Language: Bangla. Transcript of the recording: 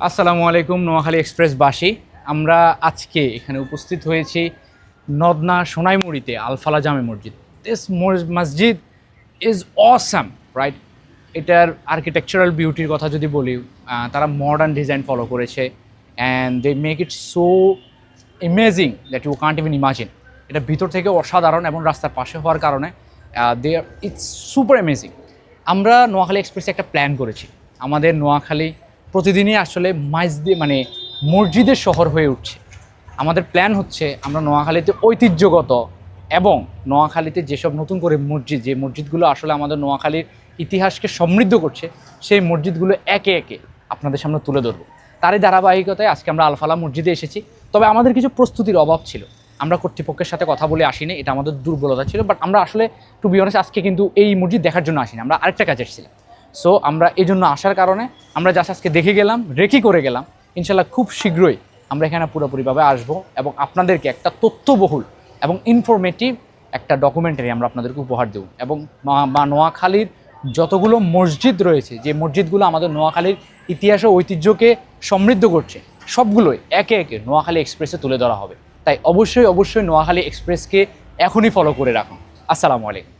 আসসালামু আলাইকুম নোয়াখালী এক্সপ্রেসবাসী। আমরা আজকে এখানে উপস্থিত হয়েছি নদনা সোনাইমুড়িতে আলফালা জামে মসজিদ। দিস মসজিদ ইজ অসাম, রাইট? এটার আর্কিটেকচারাল বিউটির কথা যদি বলি, তারা মডার্ন ডিজাইন ফলো করেছে and they make it so amazing that you can't even imagine. এটা ভিতর থেকে অসাধারণ এবং রাস্তার পাশে হওয়ার কারণে they are it's super amazing. আমরা নোয়াখালী এক্সপ্রেসে একটা প্ল্যান করেছি। আমাদের নোয়াখালী প্রতিদিনই আসলে মসজিদের শহর হয়ে উঠছে। আমাদের প্ল্যান হচ্ছে আমরা নোয়াখালীতে ঐতিহ্যগত এবং নোয়াখালীতে যেসব নতুন করে যে মসজিদগুলো আসলে আমাদের নোয়াখালীর ইতিহাসকে সমৃদ্ধ করছে, সেই মসজিদগুলো একে একে আপনাদের সামনে তুলে ধরবো। তারই ধারাবাহিকতায় আজকে আমরা আলফালা মসজিদে এসেছি। তবে আমাদের কিছু প্রস্তুতির অভাব ছিল, আমরা কর্তৃপক্ষের সাথে কথা বলে আসিনি, এটা আমাদের দুর্বলতা ছিল। বাট আমরা আসলে টু বি অনেস্ট আজকে কিন্তু এই মসজিদ দেখার জন্য আসিনি, আমরা আরেকটা কাজে এসেছিলাম। সো আমরা এই জন্য আসার কারণে আমরা জাস্ট আজকে দেখে গেলাম, রেকি করে গেলাম। ইনশাল্লাহ খুব শীঘ্রই আমরা এখানে পুরোপুরিভাবে আসবো এবং আপনাদেরকে একটা তথ্যবহুল এবং ইনফরমেটিভ একটা ডকুমেন্টারি আমরা আপনাদেরকে উপহার দেব। এবং নোয়াখালীর যতগুলো মসজিদ রয়েছে, যে মসজিদগুলো আমাদের নোয়াখালীর ইতিহাস ও ঐতিহ্যকে সমৃদ্ধ করছে, সবগুলোই একে একে নোয়াখালী এক্সপ্রেসে তুলে ধরা হবে। তাই অবশ্যই নোয়াখালী এক্সপ্রেসকে এখনই ফলো করে রাখুন। আসসালামু আলাইকুম।